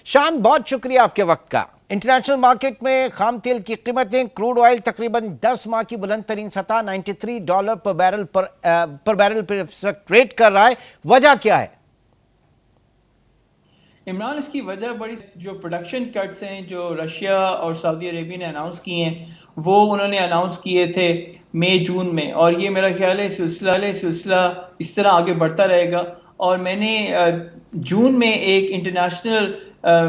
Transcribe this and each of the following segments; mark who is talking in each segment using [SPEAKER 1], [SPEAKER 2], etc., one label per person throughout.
[SPEAKER 1] शान, बहुत शुक्रिया आपके वक्त का। इंटरनेशनल मार्केट में खाम तेल की कीमतें, क्रूड ऑयल तकरीबन 10 माह की बुलंद तरीन सतह $93 पर बैरल पर इस वक्त ट्रेड कर रहा है। वजह क्या है?
[SPEAKER 2] इमरान, इसकी वजह बड़ी जो प्रोडक्शन कट्स हैं जो रशिया और सऊदी अरेबिया ने अनाउंस किए हैं, वो उन्होंने अनाउंस किए थे मई जून में। और ये मेरा ख्याल है सिलसिला इस तरह आगे बढ़ता रहेगा। और मैंने जून में एक इंटरनेशनल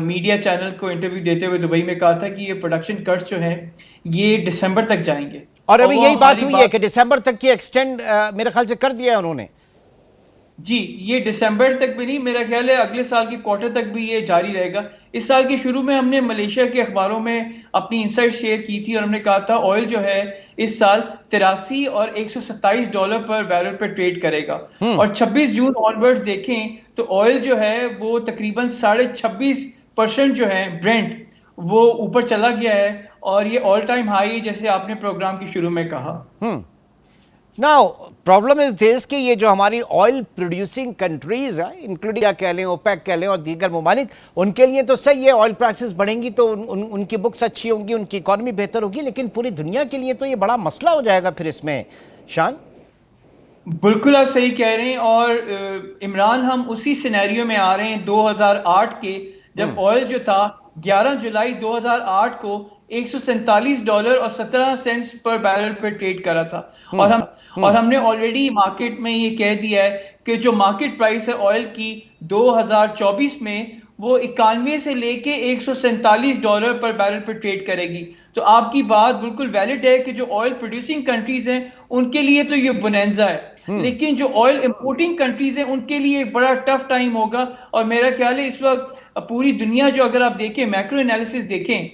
[SPEAKER 2] मीडिया चैनल को इंटरव्यू देते हुए दुबई में कहा था कि ये प्रोडक्शन कट्स जो हैं ये दिसंबर तक जाएंगे।
[SPEAKER 1] और
[SPEAKER 2] और
[SPEAKER 1] अभी
[SPEAKER 2] वो
[SPEAKER 1] यही बात
[SPEAKER 2] हमारी
[SPEAKER 1] हुई है
[SPEAKER 2] बात,
[SPEAKER 1] कि दिसंबर तक की एक्सटेंड मेरे ख्याल से कर दिया है उन्होंने।
[SPEAKER 2] जी, ये दिसंबर तक भी नहीं, मेरा ख्याल है अगले साल की क्वार्टर तक भी ये जारी रहेगा। इस साल के शुरू में हमने मलेशिया के अखबारों में अपनी इंसाइट शेयर की थी और हमने कहा था ऑयल जो है इस साल 83 और $127 पर बैरल पर ट्रेड करेगा।
[SPEAKER 1] हम्म।
[SPEAKER 2] और 26 जून ऑनवर्ड्स देखें तो ऑयल जो है वो तकरीबन 26.5% जो है ब्रेंट, वो ऊपर चला गया है। और ये ऑल टाइम हाई, जैसे आपने प्रोग्राम के शुरू में कहा।
[SPEAKER 1] हम्म। नाउ प्रॉब्लम इज दिस कि ये जो हमारी ऑयल प्रोड्यूसिंग कंट्रीज है, इंक्लूडिंग क्या कह लें, ओपेक कह लें और दीगर ममालिक, उनके लिए तो सही है, ऑयल प्राइसेस बढ़ेंगी तो उनकी बुक्स अच्छी होंगी, उनकी इकॉनमी बेहतर होगी। लेकिन पूरी दुनिया के लिए तो ये बड़ा मसला हो जाएगा फिर इसमें। शान।
[SPEAKER 2] बिल्कुल आप सही कह रहे हैं। और इमरान, हम उसी सिनेरियो में आ रहे हैं 2008 के, जब
[SPEAKER 1] हम्म।
[SPEAKER 2] ऑयल जो था 11 जुलाई 2008 को $147 और 17 सेंट्स पर बैरल पर ट्रेड करा था।
[SPEAKER 1] हम्म।
[SPEAKER 2] और
[SPEAKER 1] हम्म।
[SPEAKER 2] हमने ऑलरेडी मार्केट में ये कह दिया है कि जो मार्केट प्राइस है ऑयल की 2024 में, वो 91 से लेके $147 पर बैरल पर ट्रेड करेगी। तो आपकी बात बिल्कुल वैलिड है कि जो ऑयल प्रोड्यूसिंग कंट्रीज हैं उनके लिए तो ये बोनेंजा है,
[SPEAKER 1] हम्म।
[SPEAKER 2] लेकिन जो ऑयल इंपोर्टिंग कंट्रीज हैं उनके लिए एक बड़ा टफ टाइम होगा। और मेरा ख्याल है इस वक्त पूरी दुनिया, जो अगर आप देखें मैक्रो एनालिसिस देखें,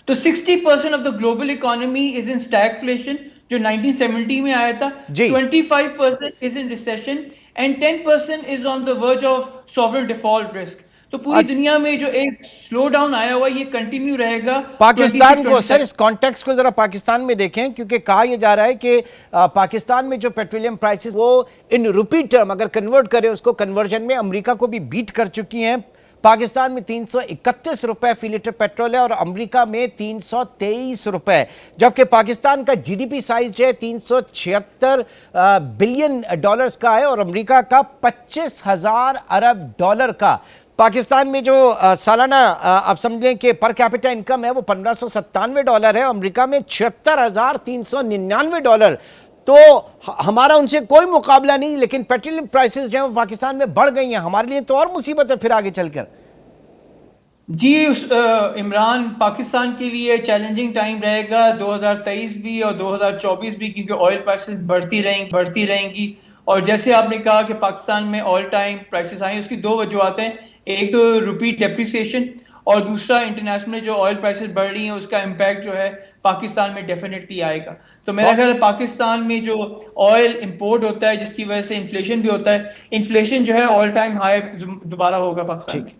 [SPEAKER 2] तो 60% of the global economy is in stagflation, जो 1970 में आया था।
[SPEAKER 1] जी।
[SPEAKER 2] 25% is in recession and 10% is on the verge of sovereign default risk. तो पूरी दुनिया में जो एक स्लो डाउन आया हुआ है, ये कंटिन्यू रहेगा
[SPEAKER 1] पाकिस्तान को
[SPEAKER 2] 26-27।
[SPEAKER 1] सर, इस कॉन्टेक्स्ट को जरा पाकिस्तान में देखें, क्योंकि कहा यह जा रहा है कि पाकिस्तान में जो पेट्रोलियम प्राइसेस वो इन रुपी टर्म अगर कन्वर्ट करें, उसको कन्वर्जन में अमेरिका को भी बीट कर चुकी हैं। पाकिस्तान में 331 रुपए फी लीटर पेट्रोल है और अमेरिका में 323 रुपए, जबकि पाकिस्तान का जीडीपी साइज जो है 376 बिलियन डॉलर्स का है और अमेरिका का 25,000 अरब डॉलर का। पाकिस्तान में जो सालाना आप समझें कि पर कैपिटा इनकम है वो $1597 है, अमेरिका में $76,399। तो हमारा उनसे कोई मुकाबला नहीं, लेकिन पेट्रोलियम प्राइसेस जो है वो पाकिस्तान में बढ़ गई हैं। हमारे लिए तो और मुसीबत है फिर आगे चलकर।
[SPEAKER 2] जी, इमरान, पाकिस्तान के लिए चैलेंजिंग टाइम रहेगा 2023 भी और 2024 भी, क्योंकि ऑयल प्राइसेस बढ़ती रहेंगी। और जैसे आपने कहा कि पाकिस्तान में ऑल टाइम प्राइसेस आए, उसकी दो वजूहत हैं। एक तो रुपी डेप्रिसिएशन, और दूसरा इंटरनेशनल जो ऑयल प्राइसेस बढ़ रही हैं उसका इम्पैक्ट जो है पाकिस्तान में डेफिनेटली आएगा। तो मेरा
[SPEAKER 1] और
[SPEAKER 2] ख्याल है पाकिस्तान में जो ऑयल इंपोर्ट होता है जिसकी वजह से इन्फ्लेशन भी होता है, इन्फ्लेशन जो है ऑल टाइम हाई दोबारा होगा पाकिस्तान
[SPEAKER 1] ठीक।
[SPEAKER 2] में।